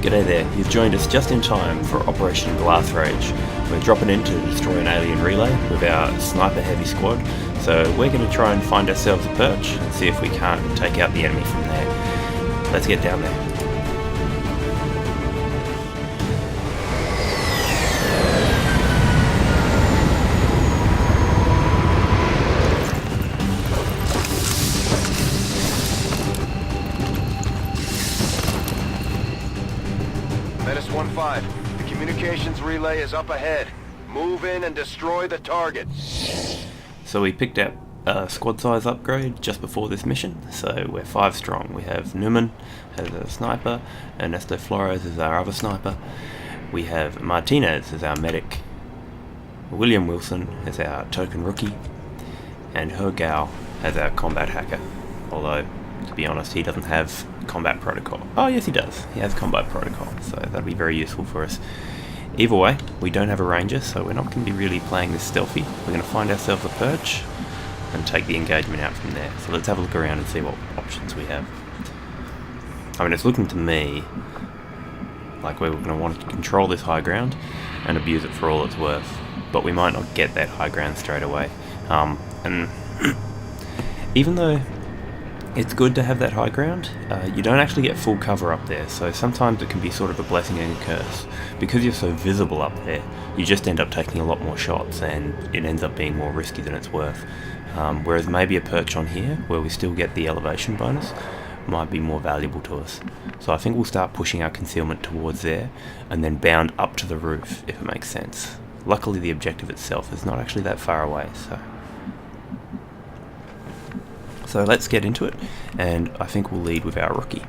G'day there, you've joined us just in time for Operation Glass Rage. We're dropping in to destroy an alien relay with our sniper heavy squad, so we're going to try and find ourselves a perch and see if we can't take out the enemy from there. Let's get down there. M05, the communications relay is up ahead. Move in and destroy the target. So we picked up a squad size upgrade just before this mission, so we're 5 strong. We have Newman as a sniper, Ernesto Flores as our other sniper, we have Martinez as our medic, William Wilson as our token rookie, and Hergao as our combat hacker, although to be honest he doesn't have combat protocol. Oh yes he does, he has combat protocol, so that'll be very useful for us. Either way, we don't have a ranger, so we're not going to be really playing this stealthy. We're going to find ourselves a perch and take the engagement out from there. So let's have a look around and see what options we have. I mean, it's looking to me like we're going to want to control this high ground and abuse it for all it's worth, but we might not get that high ground straight away. And even though it's good to have that high ground, you don't actually get full cover up there, so sometimes it can be sort of a blessing and a curse. Because you're so visible up there, you just end up taking a lot more shots and it ends up being more risky than it's worth. Whereas maybe a perch on here, where we still get the elevation bonus, might be more valuable to us. So I think we'll start pushing our concealment towards there and then bound up to the roof, if it makes sense. Luckily the objective itself is not actually that far away, so let's get into it, and I think we'll lead with our rookie.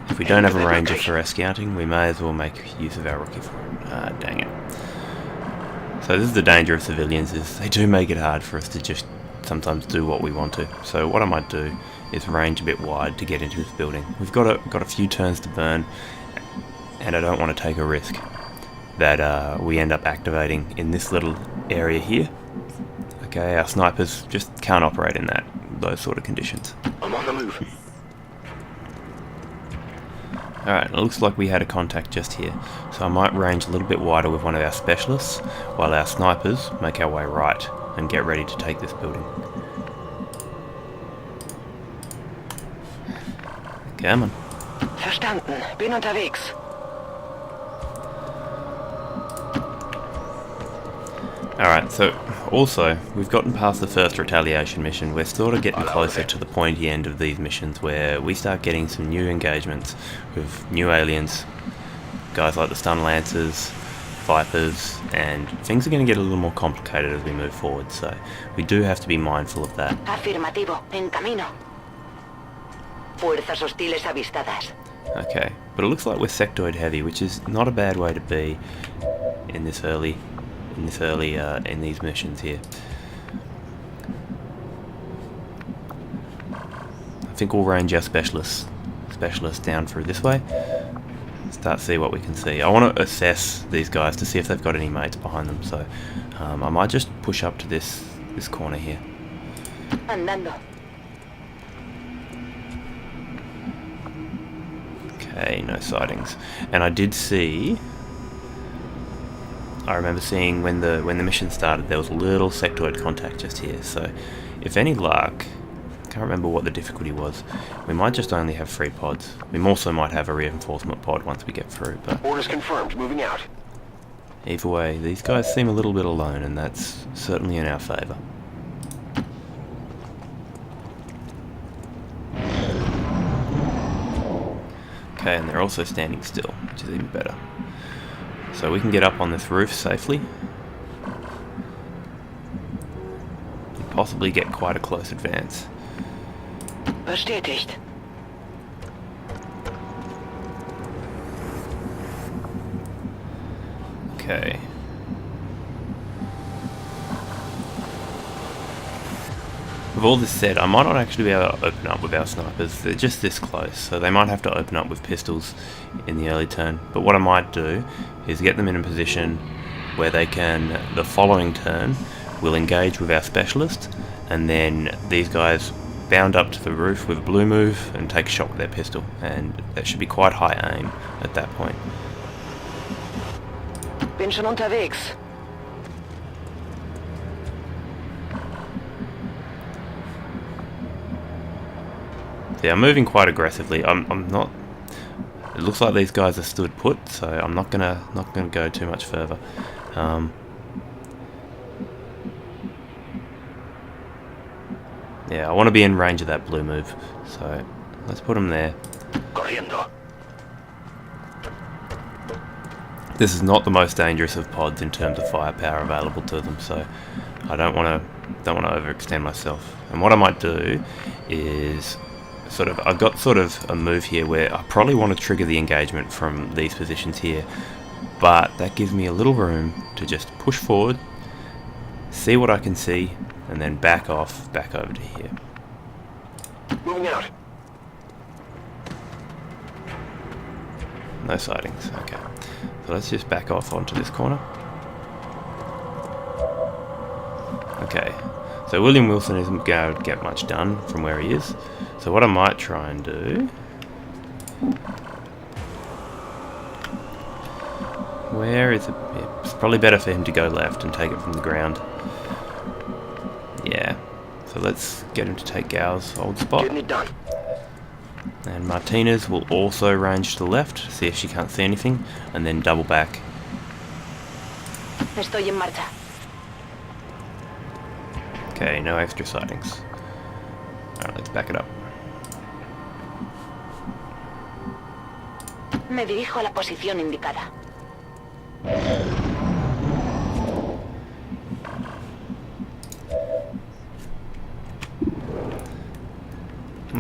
If we don't have a ranger for our scouting, we may as well make use of our rookie for it. Dang it. So this is the danger of civilians, is they do make it hard for us to just sometimes do what we want to. So what I might do is range a bit wide to get into this building. We've got a few turns to burn, and I don't want to take a risk that we end up activating in this little area here. Okay, our snipers just can't operate in those sort of conditions. I'm on the move. Alright, it looks like we had a contact just here, so I might range a little bit wider with one of our specialists, while our snipers make our way right and get ready to take this building. Come on. Verstanden. Bin unterwegs. Alright, so also, we've gotten past the first retaliation mission. We're sort of getting closer to the pointy end of these missions where we start getting some new engagements with new aliens, guys like the Stun Lancers, Vipers, and things are going to get a little more complicated as we move forward, so we do have to be mindful of that. Afirmativo. En camino. Fuerzas hostiles avistadas. Okay, but it looks like we're sectoid heavy, which is not a bad way to be in these missions here. I think we'll range our specialists down through this way. Start to see what we can see. I want to assess these guys to see if they've got any mates behind them, so I might just push up to this corner here. Andando. Okay, no sightings. And I remember seeing when the mission started, there was a little sectoid contact just here, so if any luck, I can't remember what the difficulty was, we might just only have 3 pods. We also might have a reinforcement pod once we get through, but Orders confirmed, moving out. either way, these guys seem a little bit alone, and that's certainly in our favour. Okay, and they're also standing still, which is even better. So we can get up on this roof safely and possibly get quite a close advance. Bestätigt. Okay. With all this said, I might not actually be able to open up with our snipers. They're just this close, so they might have to open up with pistols in the early turn. But what I might do is get them in a position where they can, the following turn, will engage with our specialist, and then these guys bound up to the roof with a blue move and take a shot with their pistol, and that should be quite high aim at that point. Bin schon unterwegs. Yeah, I'm moving quite aggressively. I'm not. It looks like these guys are stood put, so I'm not gonna go too much further. Yeah, I want to be in range of that blue move, so let's put them there. Corriendo. This is not the most dangerous of pods in terms of firepower available to them, so I don't want to overextend myself. And what I might do is I've got sort of a move here where I probably want to trigger the engagement from these positions here, but that gives me a little room to just push forward, see what I can see, and then back off, back over to here. Moving out. No sightings, okay. So let's just back off onto this corner. Okay, so William Wilson isn't going to get much done from where he is. So what I might try and do... Where is it? Yeah, it's probably better for him to go left and take it from the ground. Yeah, so let's get him to take Gao's old spot. Getting it done. And Martinez will also range to the left, see if she can't see anything, and then double back. Estoy en marcha. Okay, no extra sightings. Alright, let's back it up. Me dirijo a la posición indicada.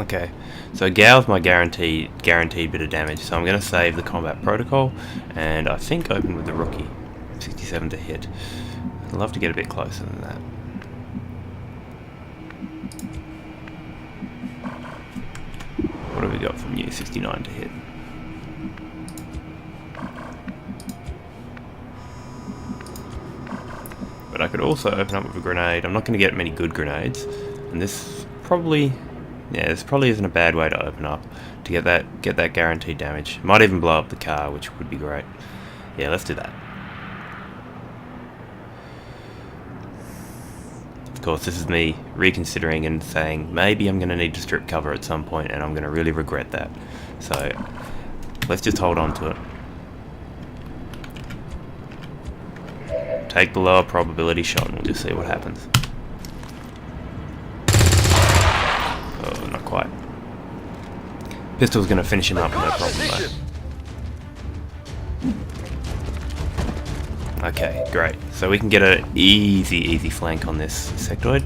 Okay, so Gao's my guaranteed bit of damage, so I'm going to save the combat protocol, and I think open with the rookie. 67 to hit. I'd love to get a bit closer than that. What have we got from you? 69 to hit. But I could also open up with a grenade. I'm not going to get many good grenades, and this probably isn't a bad way to open up to get that guaranteed damage. Might even blow up the car, which would be great. Yeah, let's do that. Of course, this is me reconsidering and saying maybe I'm going to need to strip cover at some point, and I'm going to really regret that. So let's just hold on to it. Take the lower probability shot and we'll just see what happens. Oh, not quite. Pistol's going to finish him up, no problem though. Okay, great. So we can get an easy flank on this sectoid.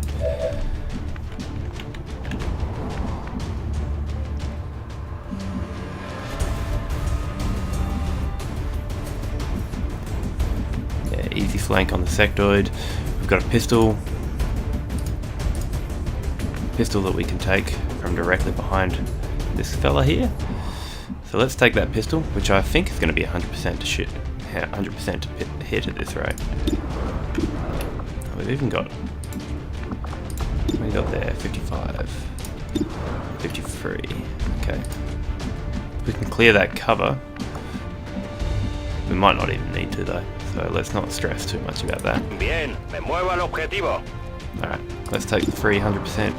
Yeah, easy flank on the sectoid. We've got a pistol that we can take from directly behind this fella here. So let's take that pistol, which I think is going to be 100% to shoot. 100% to hit at this rate. Oh, we've even got... What we got there? 55. 53. Okay. If we can clear that cover. We might not even need to though. So let's not stress too much about that. Bien, me muevo al objetivo. Alright, let's take the free 100%.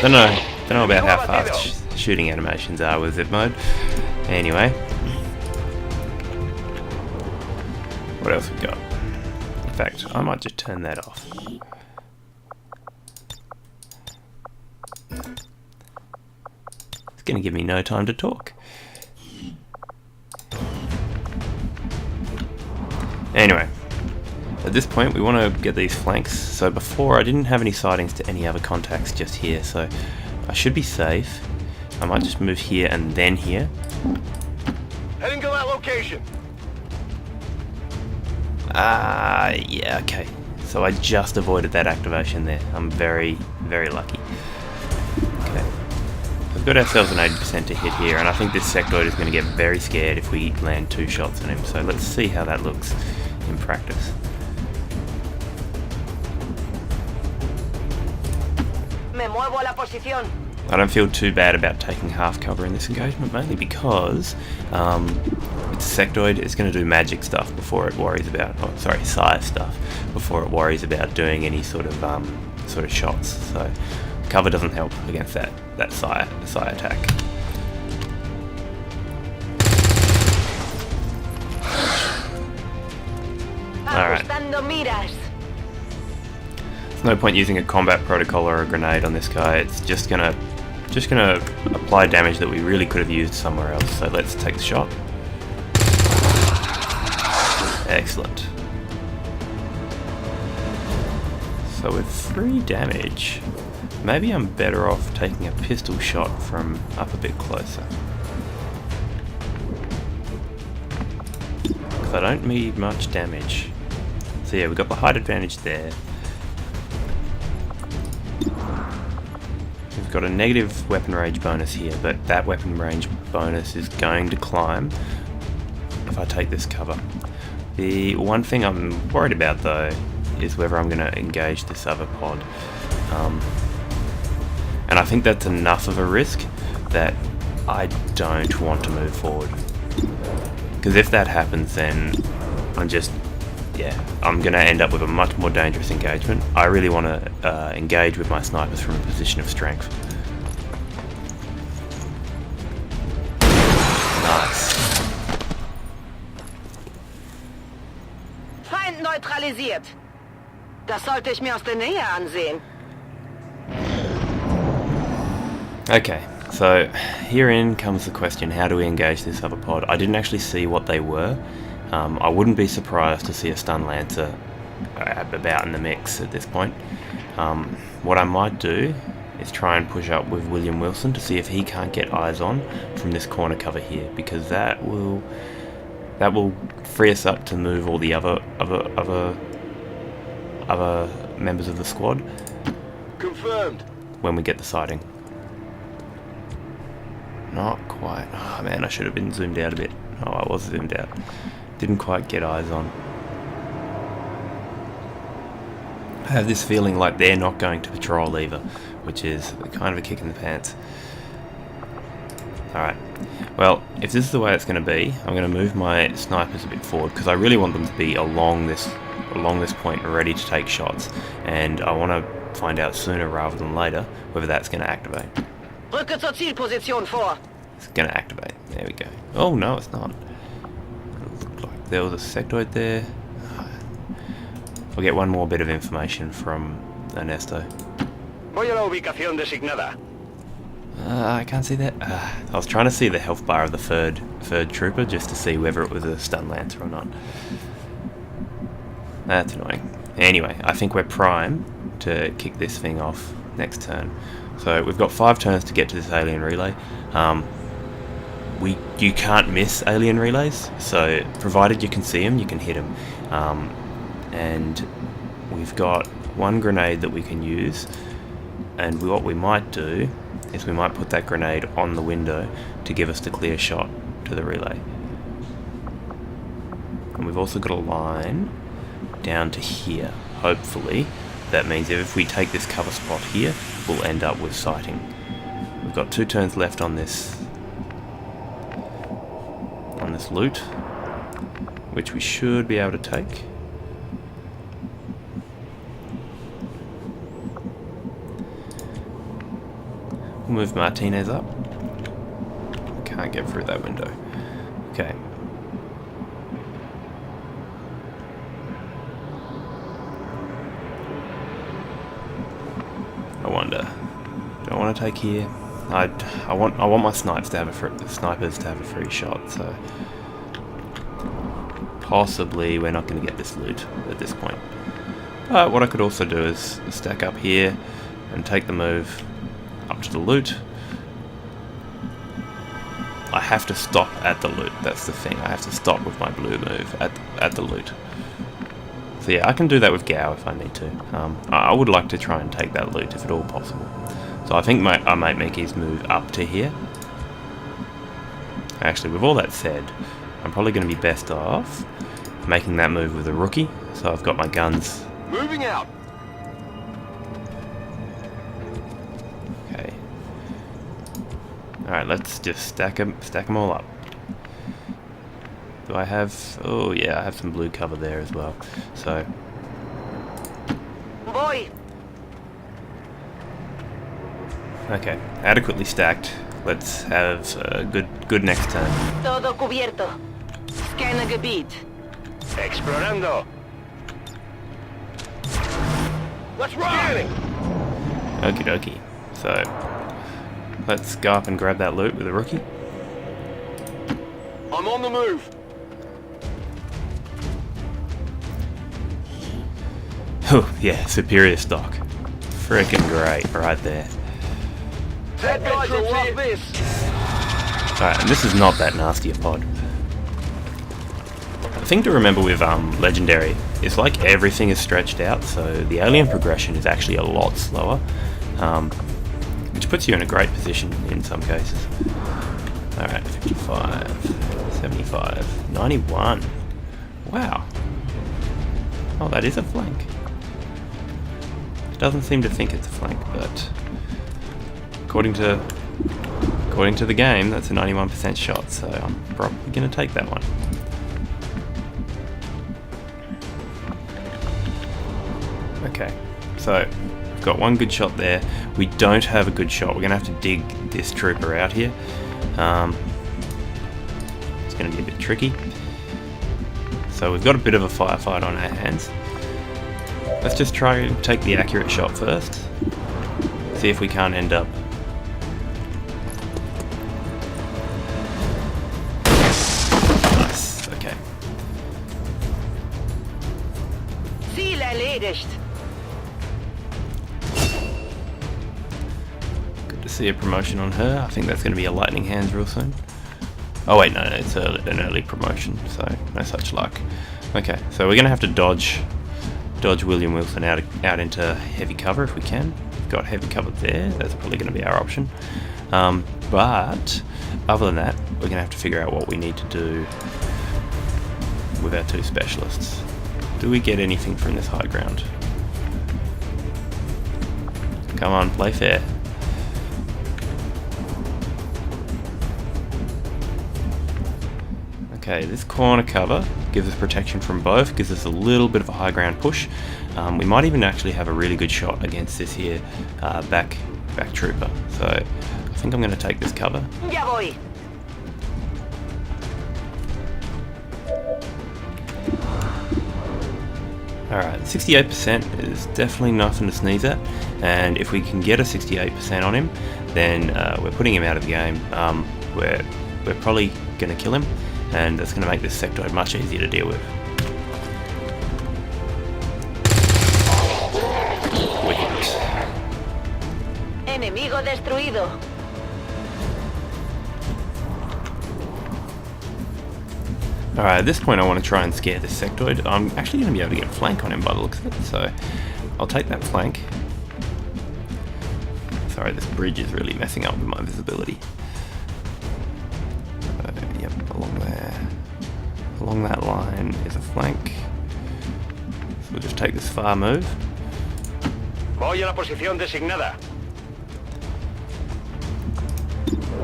Don't know about how fast shooting animations are with zip mode. Anyway. What else we got? In fact, I might just turn that off. It's going to give me no time to talk. Anyway, at this point we want to get these flanks. So before I didn't have any sightings to any other contacts just here, so I should be safe. I might just move here and then here. Heading to that location. Yeah, okay. So I just avoided that activation there. I'm very, very lucky. Okay. We've got ourselves an 80% to hit here, and I think this sectoid is going to get very scared if we land 2 shots on him. So let's see how that looks in practice. posición. I don't feel too bad about taking half cover in this engagement, mainly because it's a sectoid. It's going to do magic stuff before it worries about, Psy stuff before it worries about doing any sort of shots. So cover doesn't help against that Psy attack. Alright. Ajustando miras. There's no point using a combat protocol or a grenade on this guy. It's just gonna apply damage that we really could have used somewhere else. So let's take the shot. Excellent. So with 3 damage, maybe I'm better off taking a pistol shot from up a bit closer. Because I don't need much damage. So yeah, we've got the height advantage there. We've got a negative weapon range bonus here, but that weapon range bonus is going to climb if I take this cover. The one thing I'm worried about though is whether I'm going to engage this other pod. And I think that's enough of a risk that I don't want to move forward. Because if that happens, then I'm going to end up with a much more dangerous engagement. I really want to engage with my snipers from a position of strength. Nice. Feind neutralisiert. Das sollte ich mir aus der Nähe ansehen. Okay, so herein comes the question, how do we engage this other pod? I didn't actually see what they were. I wouldn't be surprised to see a stun lancer about in the mix at this point. What I might do is try and push up with William Wilson to see if he can't get eyes on from this corner cover here, because that will free us up to move all the other members of the squad. Confirmed. When we get the sighting. Not quite. Oh man, I should have been zoomed out a bit. Oh, I was zoomed out. Didn't quite get eyes on. I have this feeling like they're not going to patrol either, which is kind of a kick in the pants. Alright, well, if this is the way it's going to be, I'm going to move my snipers a bit forward, because I really want them to be along this point ready to take shots, and I want to find out sooner rather than later whether that's going to activate. Rücke zur Zielposition vor. It's going to activate. There we go. Oh no, it's not. It looked like there was a sectoid there. I'll get one more bit of information from Ernesto. Voy a la ubicación designada. I can't see that. I was trying to see the health bar of the third trooper just to see whether it was a stun lancer or not. That's annoying. Anyway, I think we're prime to kick this thing off next turn. So we've got 5 turns to get to this alien relay. You can't miss alien relays, so provided you can see them, you can hit them. And we've got 1 grenade that we can use, and what we might do is we might put that grenade on the window to give us the clear shot to the relay. And we've also got a line down to here. Hopefully that means if we take this cover spot here, we'll end up with sighting. We've got 2 turns left on this loot, which we should be able to take. We'll move Martinez up. Can't get through that window. Okay. I wonder. Do I want to take here? I want my snipers to have a free shot. So possibly we're not going to get this loot at this point. But what I could also do is stack up here and take the move up to the loot. I have to stop at the loot, that's the thing. I have to stop with my blue move at the loot. So yeah, I can do that with Gao if I need to. I would like to try and take that loot if at all possible. So I think I might make his move up to here. Actually, with all that said, I'm probably going to be best off making that move with a rookie. So I've got my guns. Moving out. Okay, Alright, let's just stack them all up. Do I have... oh yeah, I have some blue cover there as well. So... Voy. okay, adequately stacked. Let's have a good next turn. Todo cubierto. Scanner Gebiet. Explorando. What's wrong? Okie dokie. So, let's go up and grab that loot with a rookie. I'm on the move. Oh, yeah, superior stock. Freaking great, right there. That guys will love this. Alright, and this is not that nasty a pod. The thing to remember with Legendary is like everything is stretched out, so the alien progression is actually a lot slower, which puts you in a great position in some cases. Alright, 55, 75, 91. Wow. Oh, that is a flank. It doesn't seem to think it's a flank, but according to the game, that's a 91% shot, so I'm probably going to take that one. Okay, so we've got one good shot there. We don't have a good shot. We're going to have to dig this trooper out here. It's going to be a bit tricky. So we've got a bit of a firefight on our hands. Let's just try and take the accurate shot first. See if we can't end up... nice, okay. Ziel erledigt. Good to see a promotion on her. I think that's going to be a lightning hands real soon. Oh wait, no, it's an early promotion, so no such luck. Okay, so we're going to have to dodge William Wilson out into heavy cover if we can. We've got heavy cover there, that's probably going to be our option. But other than that, we're going to have to figure out what we need to do with our two specialists. Do we get anything from this high ground? Come on, play fair. Okay, this corner cover gives us protection from both, gives us a little bit of a high ground push. We might even actually have a really good shot against this here back trooper. So I think I'm going to take this cover. Ya voy. Alright, 68% is definitely nothing to sneeze at, and if we can get a 68% on him, then we're putting him out of the game. We're probably going to kill him, and that's going to make this sectoid much easier to deal with. Wicked. Enemigo destruido. Alright, at this point I want to try and scare this sectoid. I'm actually going to be able to get a flank on him by the looks of it, so I'll take that flank. Sorry, this bridge is really messing up with my visibility. Yep, along there. Along that line is a flank. So we'll just take this far move. Voy a la posición designada.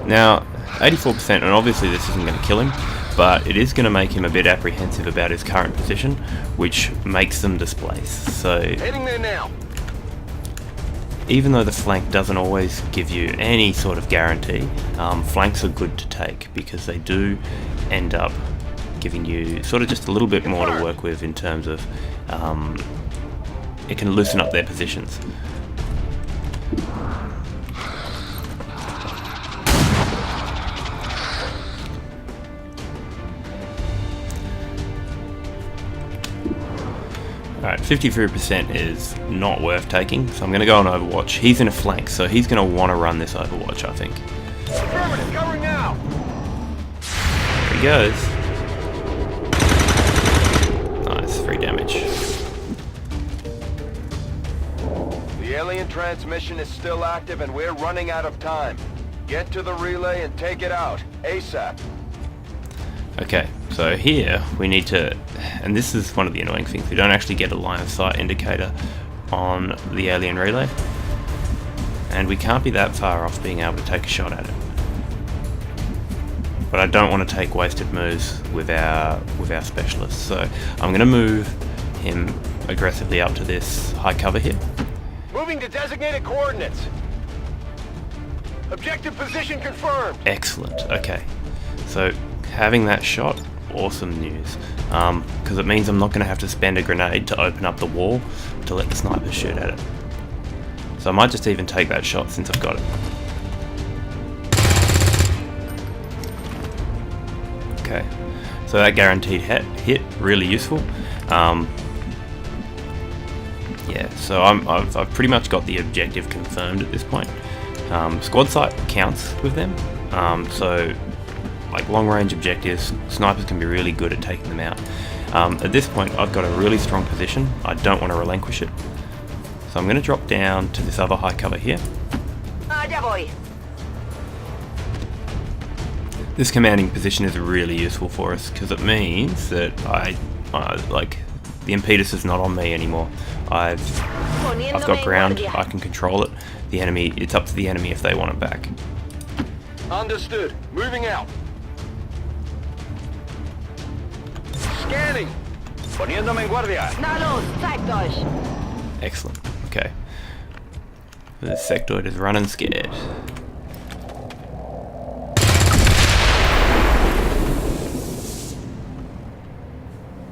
Now, 84%, and obviously this isn't going to kill him, but it is going to make him a bit apprehensive about his current position, which makes them displace. So, Heading there now. even though the flank doesn't always give you any sort of guarantee, flanks are good to take because they do end up giving you sort of just a little bit more to work with in terms of it can loosen up their positions. Alright, 53% is not worth taking, so I'm going to go on Overwatch. He's in a flank, so he's going to want to run this Overwatch, I think. Affirmative, covering now. There he goes. Nice, free damage. The alien transmission is still active and we're running out of time. Get to the relay and take it out, ASAP. Okay, so here we need to, and this is one of the annoying things, we don't actually get a line of sight indicator on the alien relay, and we can't be that far off being able to take a shot at it. but I don't want to take wasted moves with our specialist. So I'm going to move him aggressively up to this high cover here. Moving to designated coordinates. Objective position confirmed. Excellent. Okay, so having that shot, awesome news, because it means I'm not going to have to spend a grenade to open up the wall to let the sniper shoot at it. So I might just even take that shot since I've got it. Okay, so that guaranteed hit, really useful. Yeah, so I've pretty much got the objective confirmed at this point. Squad sight counts with them, so like long range objectives, snipers can be really good at taking them out. At this point I've got a really strong position, I don't want to relinquish it. So I'm going to drop down to this other high cover here. Allá voy. This commanding position is really useful for us because it means that like the impetus is not on me anymore. I've got ground, I can control it. The enemy, it's up to the enemy if they want it back. Understood. Moving out. Scanning. Poniéndome en guardia. Na los, zeigt euch. Excellent. Okay. The sectoid is running scared.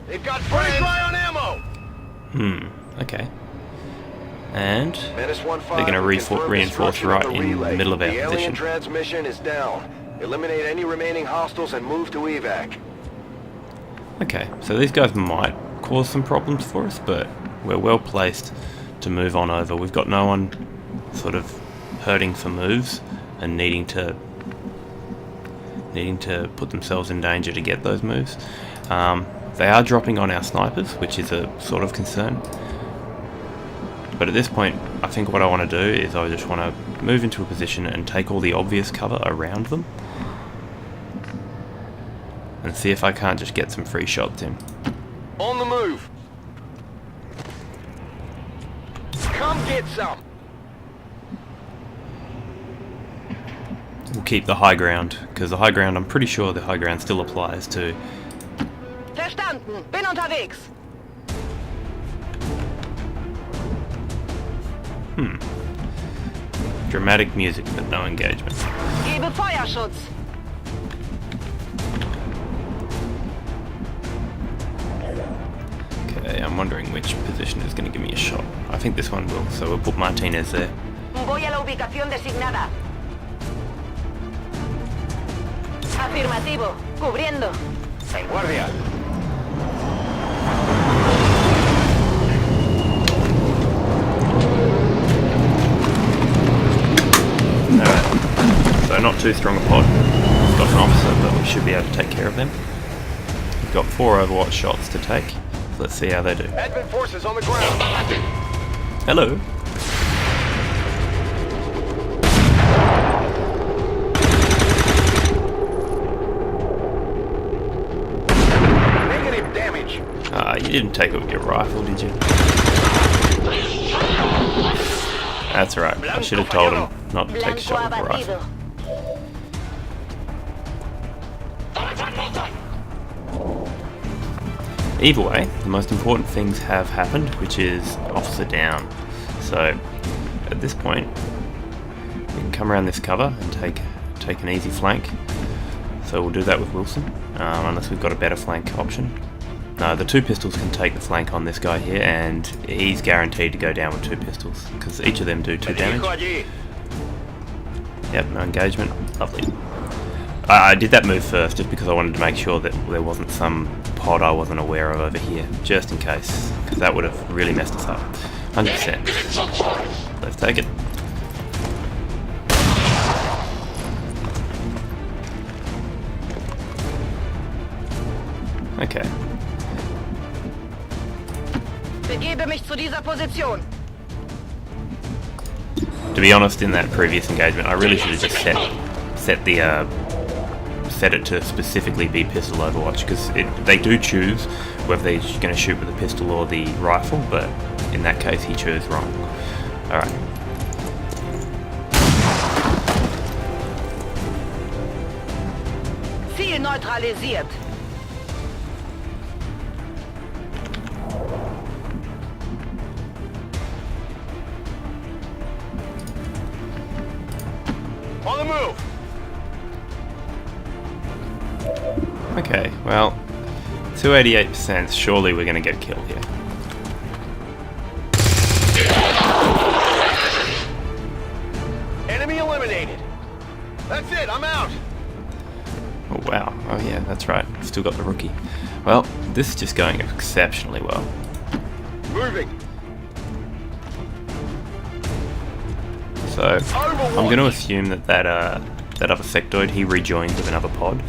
They've got friends. Dry on ammo. Okay. And Menace 1-5, they're going to reinforce right in the middle of our the alien position. transmission is down. Eliminate any remaining hostiles and move to evac. Okay, so these guys might cause some problems for us, but we're well placed to move on over. We've got no one sort of hurting for moves and needing to put themselves in danger to get those moves. They are dropping on our snipers, which is a sort of concern. But at this point, I think what I want to do is I just want to move into a position and take all the obvious cover around them and see if I can't just get some free shots in. On the move. Come get some. We'll keep the high ground, because the high ground, I'm pretty sure the high ground still applies to. Verstanden. Bin unterwegs. Dramatic music, but no engagement. Gebe Feuerschutz. Okay, I'm wondering which position is going to give me a shot. I think this one will, so we'll put Martinez there. Voy a la ubicación designada. Afirmativo. Cubriendo. En guardia. Alright, so not too strong a pod. We've got an officer, but we should be able to take care of them. We've got 4 Overwatch shots to take. Let's see how they do. Advent forces on the ground. Hello. Negative damage. You didn't take it with your rifle, did you? That's right. I should have told him not to take a shot with a rifle. Either way, the most important things have happened, which is officer down. So at this point, we can come around this cover and take an easy flank. So we'll do that with Wilson, unless we've got a better flank option. No, the 2 pistols can take the flank on this guy here, and he's guaranteed to go down with 2 pistols, because each of them do 2 damage. Yep, no engagement. Lovely. I did that move first just because I wanted to make sure that there wasn't some pod I wasn't aware of over here, just in case, because that would have really messed us up. 100%. Let's take it. Okay. Begebe mich zu dieser Position. To be honest, in that previous engagement, I really should have just set it to specifically be pistol Overwatch, because they do choose whether they're going to shoot with the pistol or the rifle, but in that case he chose wrong. Alright. Ziel neutralisiert. On the move! Okay, well, 288%. Surely we're going to get killed here. Enemy eliminated. That's it, I'm out. Oh wow, oh yeah, that's right. Still got the rookie. Well, this is just going exceptionally well. Moving. So, I'm going to assume that other sectoid, he rejoins with another pod.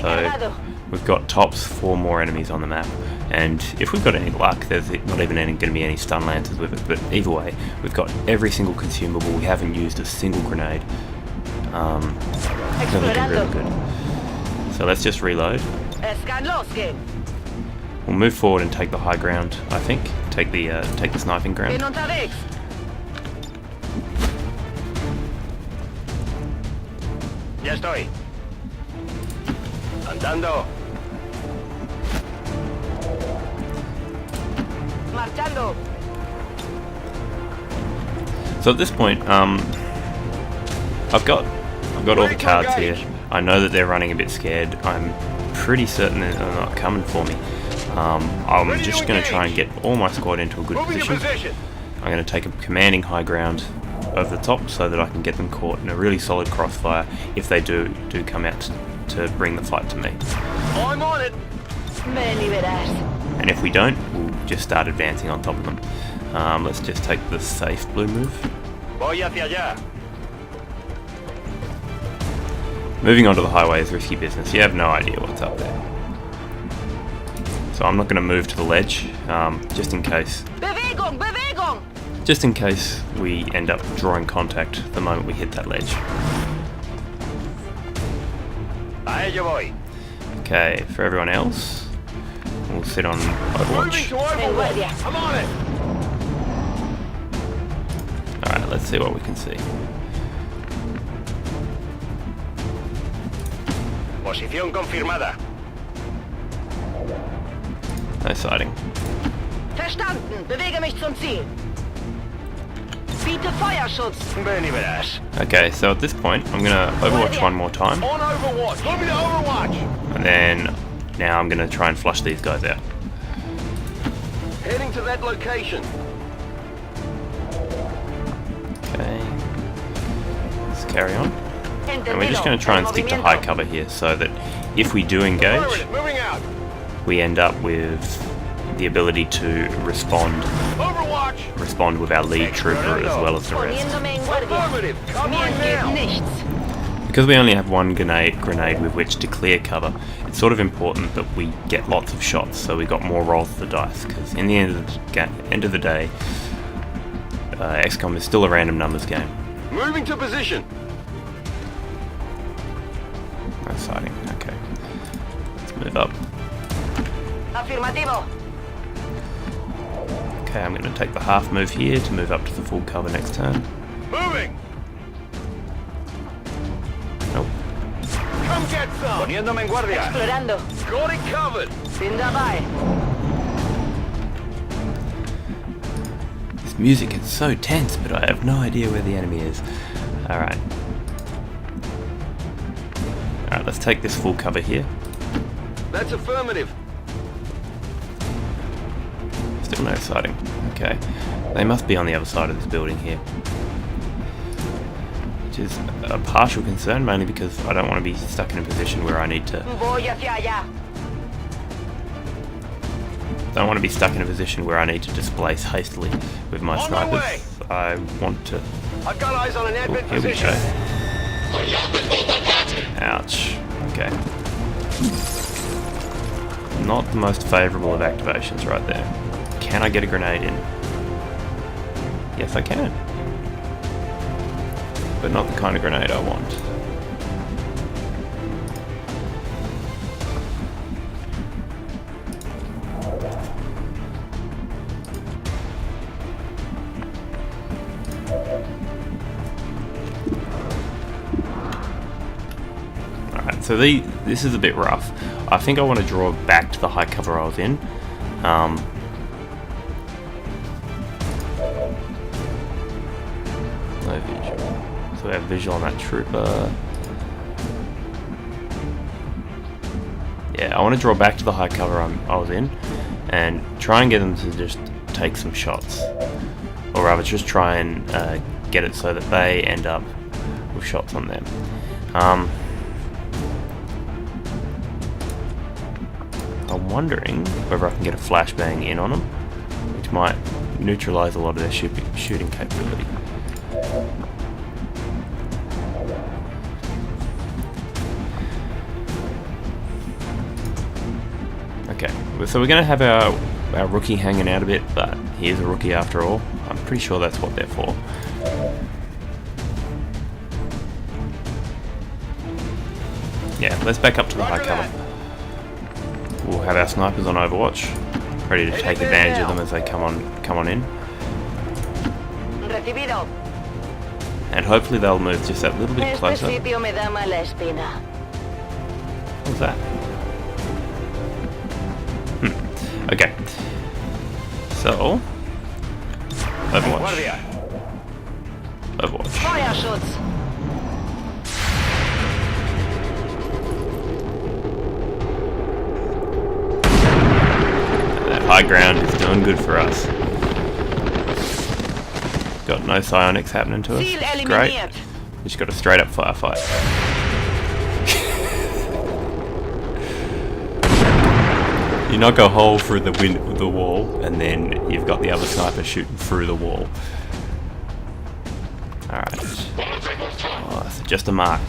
So, we've got tops 4 more enemies on the map. And if we've got any luck, there's not even going to be any stun lancers with it. But either way, we've got every single consumable. We haven't used a single grenade. They're looking really good. So let's just reload. We'll move forward and take the high ground, I think. Take the sniping ground. Ya estoy. Andando. Marchando. So at this point, I've got all the cards here. I know that they're running a bit scared. I'm pretty certain that they're not coming for me. I'm just going to try and get all my squad into a good position. I'm going to take a commanding high ground over the top so that I can get them caught in a really solid crossfire if they do come out to bring the fight to me. I'm on it. And if we don't, we'll just start advancing on top of them. Let's just take the safe blue move. Voy hacia allá. Moving onto the highway is risky business. You have no idea what's up there. So I'm not going to move to the ledge, just in case. Bewegung, Bewegung! Just in case we end up drawing contact the moment we hit that ledge. A ello voy. Okay, for everyone else, we'll sit on Moving Overwatch. to Overwatch. I'm on it. Alright, let's see what we can see. Posición confirmada. No sighting. Verstanden. Bewege mich zum Ziel. Biete Feuerschutz. Ven y verás. Okay, so at this point, I'm going to Overwatch one more time. On Overwatch. Moving to Overwatch. And then, now I'm going to try and flush these guys out. Heading to that location. Okay. Let's carry on. And we're just going to try and stick to high cover here so that if we do engage, Moving out. we end up with the ability to respond with our lead trooper as well as the rest. Affirmative. Covering now. Because we only have one grenade with which to clear cover, it's sort of important that we get lots of shots so we got more rolls of the dice, because in the end of the day, XCOM is still a random numbers game. Moving to position. No sighting, okay. Let's move up. Affirmativo. Okay, I'm going to take the half move here to move up to the full cover next turn. Moving. Nope. Come get some. Poniéndome en guardia. Explorando. Got it covered. Bin dabei. This music is so tense, but I have no idea where the enemy is. Alright. Alright, let's take this full cover here. That's affirmative. Still no sighting. Okay. They must be on the other side of this building here. Which is a partial concern, mainly because I don't want to be stuck in a position where I need to... Voy hacia allá. Don't want to be stuck in a position where I need to displace hastily with my On my snipers. way. I want to... I've got eyes on an Oh, advent here we position. go. Ouch. Okay. Not the most favourable of activations right there. Can I get a grenade in? Yes, I can. But not the kind of grenade I want. so this is a bit rough. I think I want to draw back to the high cover I was in. No visual. So we have visual on that trooper. Yeah, I want to draw back to the high cover I was in and try and get them to just take some shots. Or rather just try and get it so that they end up with shots on them. I'm wondering whether I can get a flashbang in on them, which might neutralise a lot of their shooting capability. Okay, so we're going to have our rookie hanging out a bit, but he is a rookie after all. I'm pretty sure that's what they're for. Yeah, let's back up to the high cover. We'll have our snipers on Overwatch, ready to take advantage of them as they come on in. Recibido. And hopefully they'll move just that little bit Este closer. sitio me da mala espina. What's that? Okay. So, Overwatch. Feuerschutz. That high ground is doing good for us. Got no psionics happening to us. Ziel Great. eliminiert. Just got a straight up firefight. You knock a hole through the wall, and then you've got the other sniper shooting through the wall. Alright. Oh, so just a mark.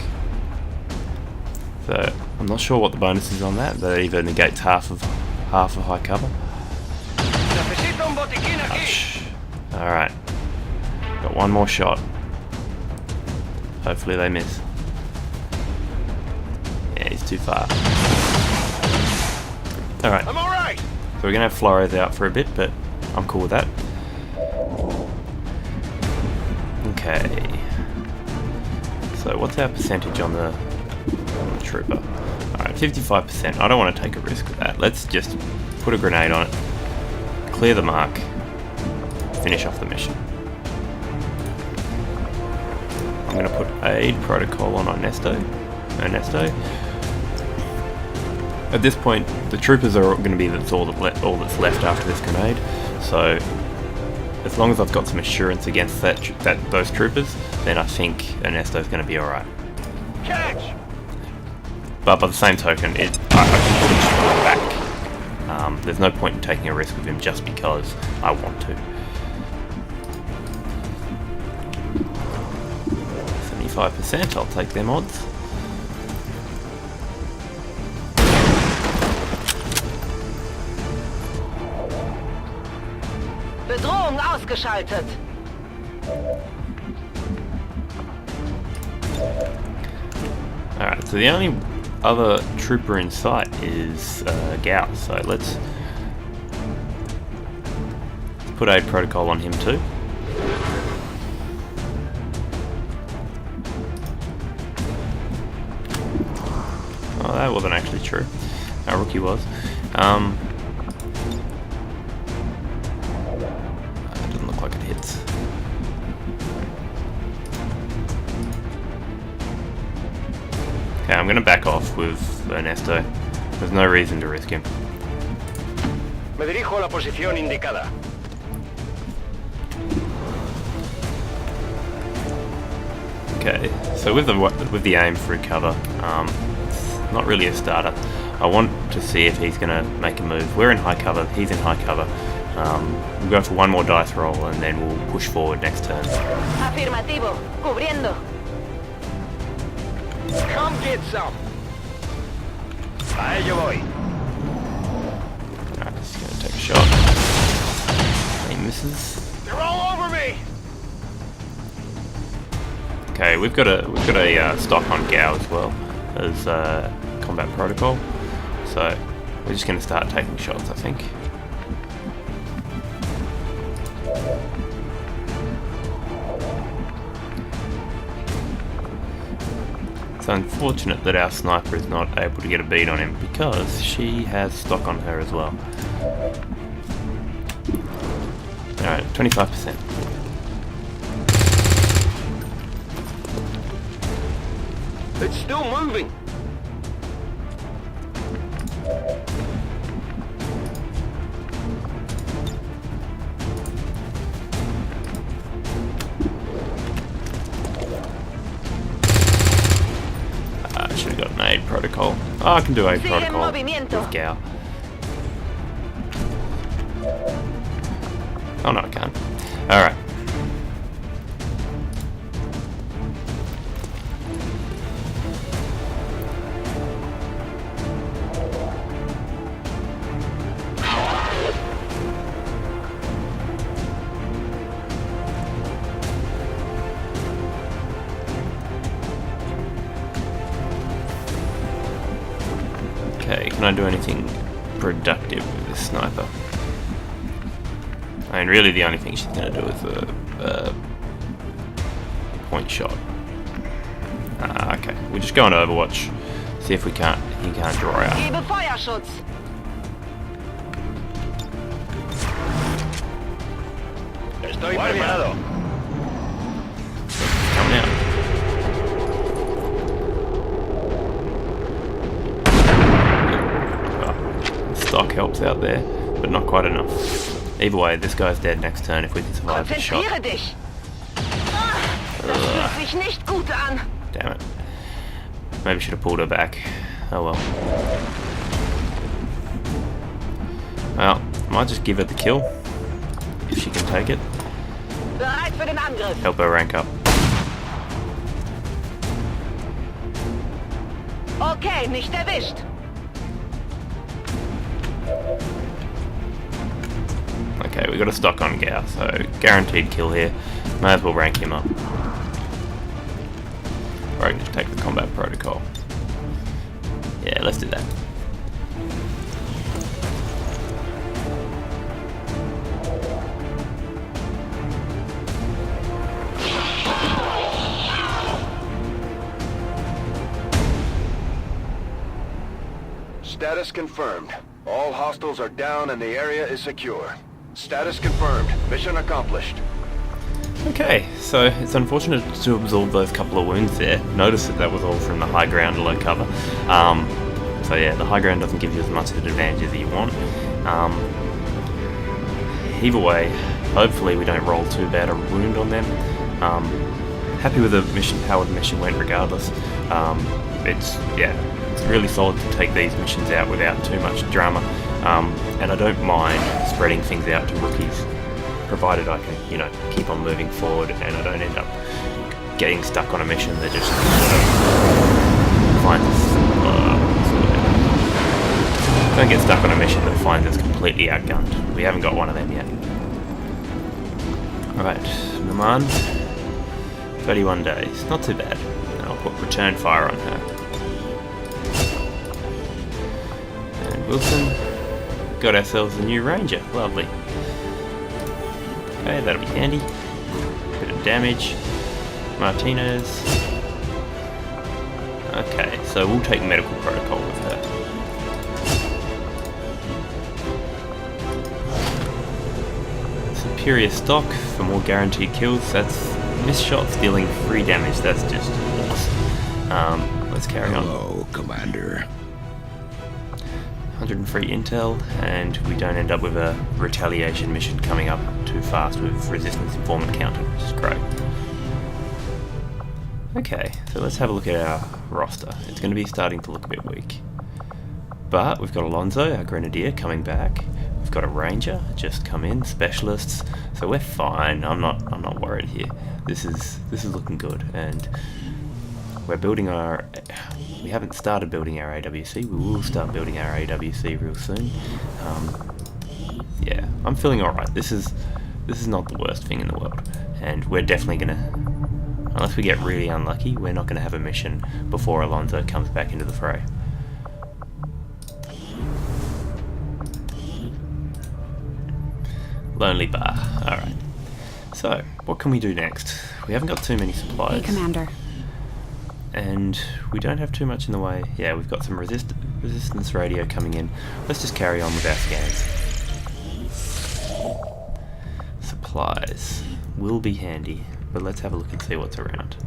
So, I'm not sure what the bonus is on that. That either negates half of high cover. Alright. Got one more shot. Hopefully they miss. Yeah, he's too far. Alright. I'm alright! So we're going to have Flores out for a bit, but I'm cool with that. Okay. So what's our percentage on the trooper? Alright, 55%. I don't want to take a risk with that. Let's just put a grenade on it, clear the mark, finish off the mission. I'm going to put aid protocol on Ernesto. At this point, the troopers are going to be all that's left after this grenade. So, as long as I've got some assurance against those troopers, then I think Ernesto's going to be alright. Catch! But by the same token, I can just pull it back. There's no point in taking a risk with him just because I want to. 75%, I'll take them odds. Bedrohung ausgeschaltet. Alright, so the only other trooper in sight is Gauss, so let's put a protocol on him too. Oh, that wasn't actually true. Our rookie was. It doesn't look like it hits. Okay, I'm going to back off with Ernesto. There's no reason to risk him. Me dirijo a la posición indicada. Okay, so with the aim through cover, it's not really a starter. I want to see if he's going to make a move. We're in high cover, he's in high cover. We'll go for one more dice roll and then we'll push forward next turn. Afirmativo. Cubriendo. Come get some! A ello voy. Alright, just going to take a shot. He misses. They're all over me! Okay, we've got a stock on Gao as well as combat protocol, so we're just going to start taking shots, I think. So unfortunate that our sniper is not able to get a bead on him because she has stock on her as well. Alright, 25%. It's still moving. I should have got an aid protocol. Oh, I can do aid Sigue en protocol movimiento. with Gal. Oh no, I can't. Alright. Okay, can I do anything productive with this sniper? I mean, really the only thing she's going to do is a point shot. Okay, we're just going to Overwatch, see if he can't draw out. Gebe Feuerschutz. Estoy preparado. Coming out. Oh, stock helps out there, but not quite enough. Either way, this guy's dead next turn if we can survive this shot. Konzentriere dich. Das fühlt sich nicht gut an. Damn it. Maybe should have pulled her back. Oh well. Well, might just give her the kill. If she can take it. Bereit für den Angriff. Help her rank up. Okay, nicht erwischt. Okay, we got a stock on Gao, so guaranteed kill here. May as well rank him up. Or I can just take the combat protocol. Yeah, let's do that. Status confirmed. All hostiles are down and the area is secure. Status confirmed. Mission accomplished. Okay, so it's unfortunate to absorb those couple of wounds there. Notice that was all from the high ground low cover. So yeah, the high ground doesn't give you as much of an advantage as you want. Either way, hopefully we don't roll too bad a wound on them. Happy with the mission, how the mission went regardless. It's really solid to take these missions out without too much drama. And I don't mind spreading things out to rookies, provided I can, keep on moving forward and I don't end up getting stuck on a mission that just finds don't get stuck on a mission that finds us completely outgunned. We haven't got one of them yet. Alright, Naman, 31 days, not too bad. I'll put return fire on her. And Wilson, got ourselves a new ranger, lovely. Okay, that'll be handy. Bit of damage. Martinez. Okay, so we'll take medical protocol with her. Superior stock for more guaranteed kills. That's missed shots dealing 3 damage. That's just awesome. Let's carry on. Hello, Commander. 103 intel, and we don't end up with a retaliation mission coming up too fast with resistance informant counter, which is great. Okay, so let's have a look at our roster. It's going to be starting to look a bit weak. But we've got Alonso, our grenadier, coming back. We've got a ranger just come in, specialists, so we're fine. I'm not worried here. This is looking good, and we're building our. We haven't started building our AWC. We will start building our AWC real soon. Yeah, I'm feeling alright. This is not the worst thing in the world, and we're definitely gonna, unless we get really unlucky, we're not gonna have a mission before Alonso comes back into the fray. Lonely bar. Alright. So, what can we do next? We haven't got too many supplies. Hey, Commander. And we don't have too much in the way. Yeah, we've got some resistance radio coming in. Let's just carry on with our scans. Supplies will be handy, but let's have a look and see what's around.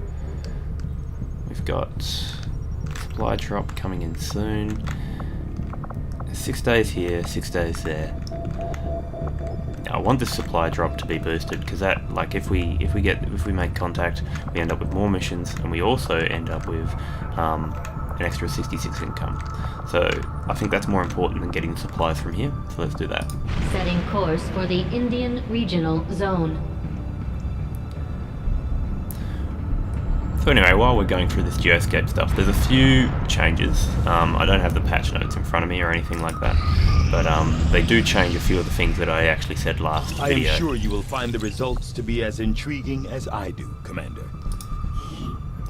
We've got supply drop coming in soon. 6 days here, 6 days there. I want this supply drop to be boosted because that, like, if we make contact, we end up with more missions, and we also end up with an extra 66 income. So I think that's more important than getting supplies from here. So let's do that. Setting course for the Indian Regional Zone. So anyway, while we're going through this geoscape stuff, there's a few changes. I don't have the patch notes in front of me or anything like that, but they do change a few of the things that I actually said last video. I am sure you will find the results to be as intriguing as I do, Commander.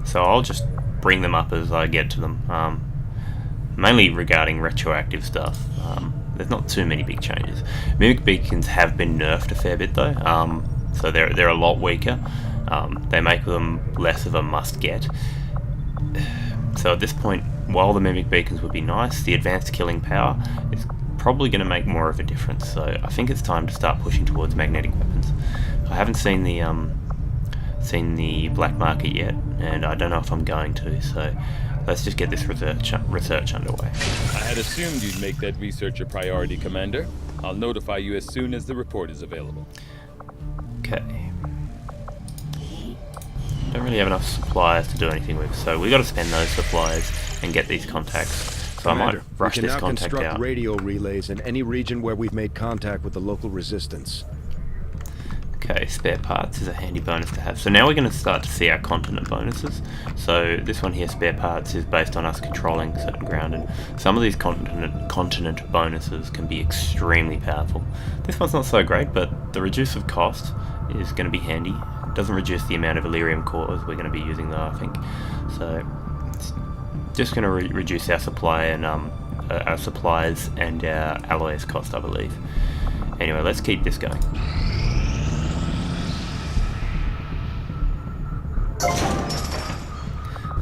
So I'll just bring them up as I get to them, mainly regarding retroactive stuff. There's not too many big changes. Mimic beacons have been nerfed a fair bit though, so they're a lot weaker. They make them less of a must-get. So at this point, while the mimic beacons would be nice, the advanced killing power is probably going to make more of a difference. So I think it's time to start pushing towards magnetic weapons. I haven't seen the black market yet, and I don't know if I'm going to. So let's just get this research underway. I had assumed you'd make that research a priority, Commander. I'll notify you as soon as the report is available. Okay. Don't really have enough supplies to do anything with, so we got to spend those supplies and get these contacts. So Commander, I might rush this contact we can now construct out. radio relays in any region where we've made contact with the local resistance. Okay, spare parts is a handy bonus to have. So now we're going to start to see our continent bonuses. So this one here, spare parts, is based on us controlling certain ground, and some of these continent bonuses can be extremely powerful. This one's not so great, but the reduce of cost is going to be handy. It doesn't reduce the amount of Illyrium cores we're going to be using though, I think. So it's just going to reduce our supply and our supplies and our alloys cost, I believe. Anyway, let's keep this going.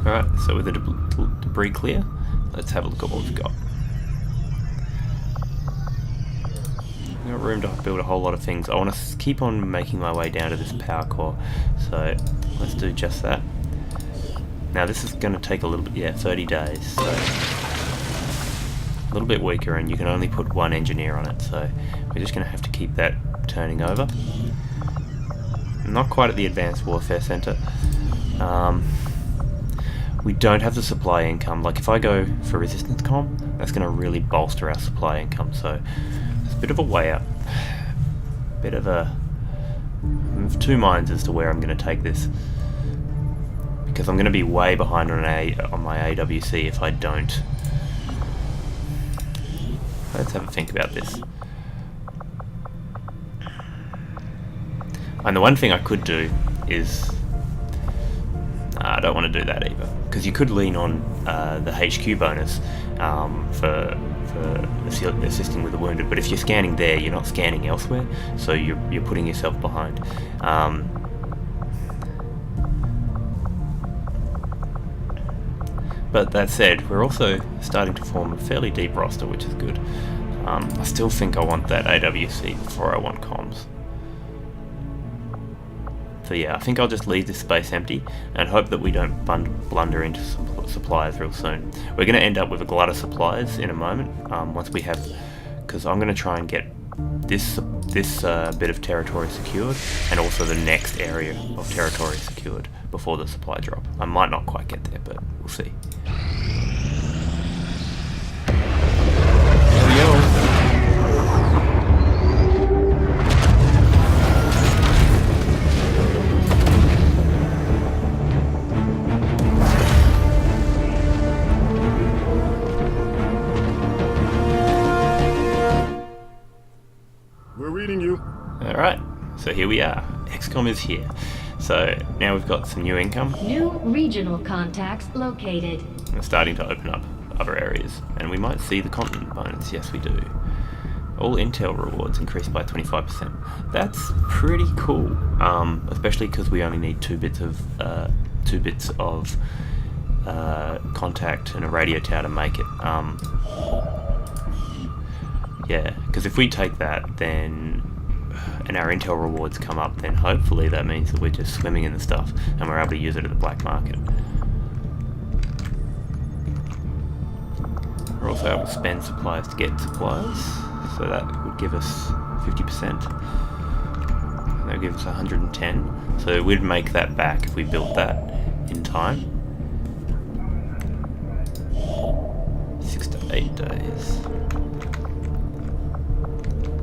Alright, so with the debris clear, let's have a look at what we've got. We've got room to build a whole lot of things. I want to keep on making my way down to this power core, so let's do just that. Now this is going to take a little bit, yeah, 30 days, so a little bit weaker, and you can only put one engineer on it, so we're just going to have to keep that turning over. Not quite at the Advanced Warfare Center. We don't have the supply income. Like if I go for resistance comm, that's going to really bolster our supply income, so it's a bit of a way out. Bit of a... I'm of two minds as to where I'm going to take this, because I'm going to be way behind on my AWC if I don't. Let's have a think about this. And the one thing I could do is... I don't want to do that either, because you could lean on the HQ bonus for assisting with the wounded, but if you're scanning there, you're not scanning elsewhere, so you're putting yourself behind. But that said, we're also starting to form a fairly deep roster, which is good. I still think I want that AWC before I want comms. So yeah, I think I'll just leave this space empty and hope that we don't blunder into supplies real soon. We're going to end up with a glut of supplies in a moment, once we have, because I'm going to try and get this bit of territory secured, and also the next area of territory secured before the supply drop. I might not quite get there, but we'll see. Alright, so here we are. XCOM is here. So now we've got some new income. New regional contacts located. We're starting to open up other areas, and we might see the continent bonus. Yes, we do. All intel rewards increased by 25%. That's pretty cool, especially because we only need two bits of contact and a radio tower to make it. Yeah, because if we take that, then and our intel rewards come up, then hopefully that means that we're just swimming in the stuff and we're able to use it at the black market. We're also able to spend supplies to get supplies, so that would give us 50%. And that would give us 110. So we'd make that back if we built that in time. 6 to 8 days.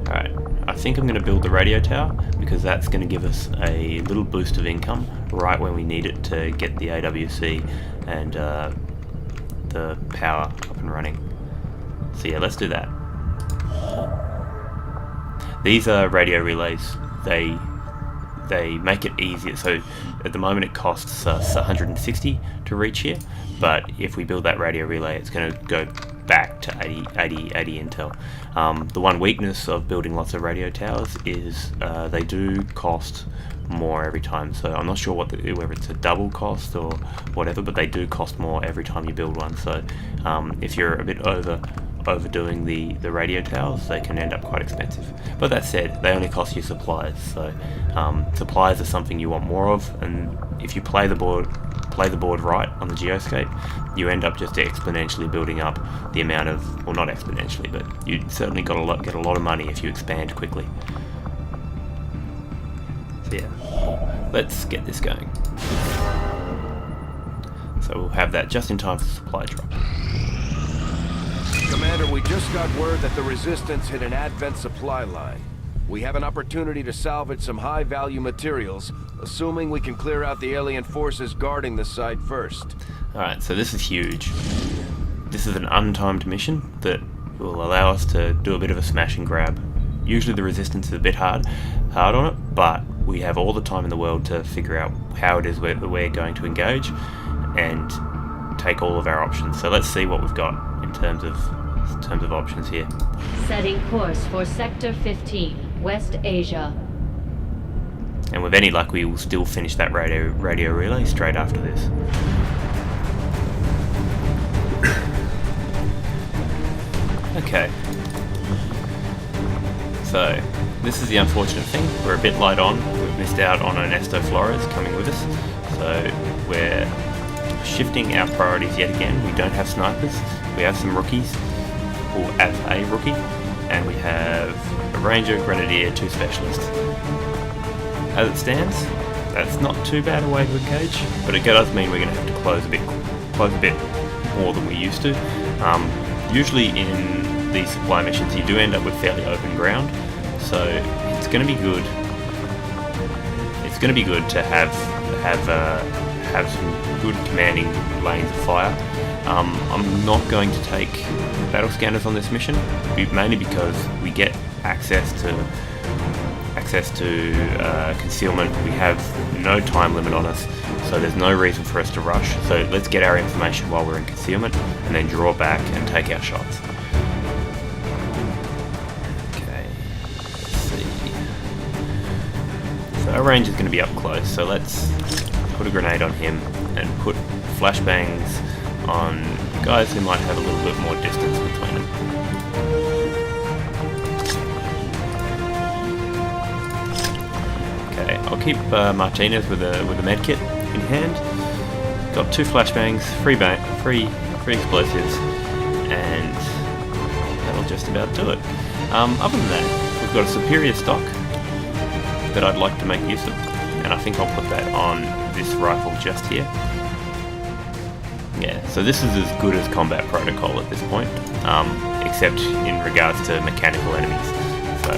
Alright, I think I'm going to build the radio tower because that's going to give us a little boost of income right when we need it to get the AWC and the power up and running. So yeah, let's do that. These are radio relays. They make it easier. So at the moment it costs us 160 to reach here, but if we build that radio relay, it's going to go back to 80 intel. The one weakness of building lots of radio towers is they do cost more every time. So I'm not sure whether it's a double cost or whatever, but they do cost more every time you build one. So if you're a bit overdoing the radio towers, they can end up quite expensive. But that said, they only cost you supplies, so supplies are something you want more of, and if you play the board right on the geoscape, you end up just exponentially building up the amount of, well, not exponentially, but you certainly get a lot of money if you expand quickly. So yeah, let's get this going. So we'll have that just in time for the supply drop. Commander, we just got word that the Resistance hit an Advent supply line. We have an opportunity to salvage some high-value materials, assuming we can clear out the alien forces guarding the site first. Alright, so this is huge. This is an untimed mission that will allow us to do a bit of a smash and grab. Usually the Resistance is a bit hard on it, but we have all the time in the world to figure out how it is we're going to engage and take all of our options. So let's see what we've got in terms of options here. Setting course for Sector 15, West Asia. And with any luck, we will still finish that radio relay straight after this. Okay. So, this is the unfortunate thing. We're a bit light on. We've missed out on Ernesto Flores coming with us. So, we're shifting our priorities yet again. We don't have snipers. We have some rookies, or have a rookie, and we have a ranger, grenadier, 2 specialists. As it stands, that's not too bad a way to engage, but it does mean we're going to have to close a bit more than we used to. Usually in these supply missions, you do end up with fairly open ground, so it's going to be good. It's going to be good to have some good commanding lanes of fire. I'm not going to take battle scanners on this mission, mainly because we get access to concealment. We have no time limit on us, so there's no reason for us to rush. So let's get our information while we're in concealment and then draw back and take our shots. Okay, let's see. So our range is going to be up close, so let's put a grenade on him and put flashbangs on guys who might have a little bit more distance between them. Okay, I'll keep Martinez with a medkit in hand. Got 2 flashbangs, 3 explosives, and that'll just about do it. Other than that, we've got a superior stock that I'd like to make use of, and I think I'll put that on this rifle just here. Yeah, so this is as good as combat protocol at this point, except in regards to mechanical enemies. So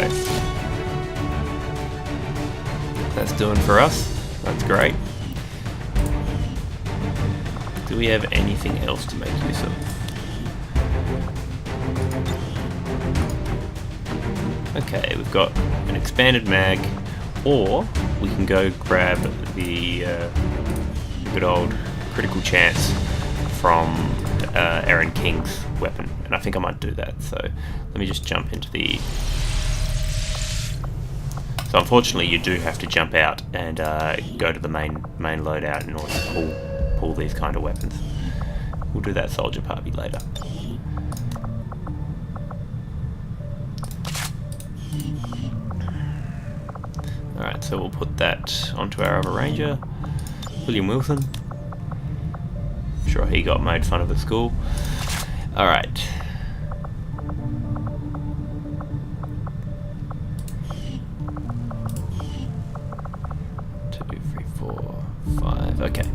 that's doing for us. That's great. Do we have anything else to make use of? Okay, we've got an expanded mag, or we can go grab the good old critical chance from Aaron King's weapon, and I think I might do that. So let me just jump into the... So unfortunately you do have to jump out and go to the main loadout in order to pull these kind of weapons. We'll do that soldier party later. Alright, so we'll put that onto our other ranger, William Wilson. I'm sure he got made fun of at school. Alright. Two, three, four, five. Okay.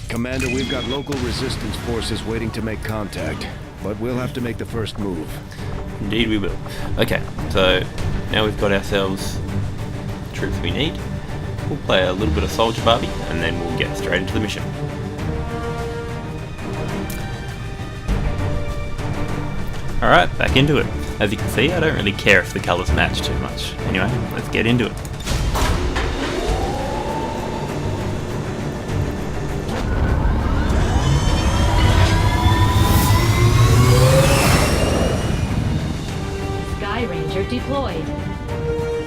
Commander, we've got local resistance forces waiting to make contact, but we'll have to make the first move. Indeed we will. Okay, so now we've got ourselves the troops we need. We'll play a little bit of Soldier Barbie and then we'll get straight into the mission. Alright, back into it. As you can see, I don't really care if the colours match too much. Anyway, let's get into it. Sky Ranger deployed.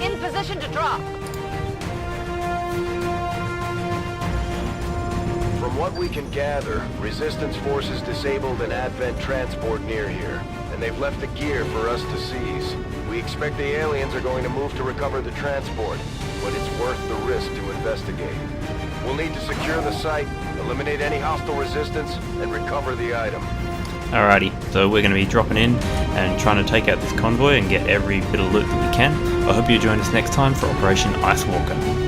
In position to drop. From what we can gather, Resistance forces disabled an Advent transport near here, and they've left the gear for us to seize. We expect the aliens are going to move to recover the transport, but it's worth the risk to investigate. We'll need to secure the site, eliminate any hostile resistance, and recover the item. Alrighty, so we're going to be dropping in and trying to take out this convoy and get every bit of loot that we can. I hope you join us next time for Operation Ice Walker.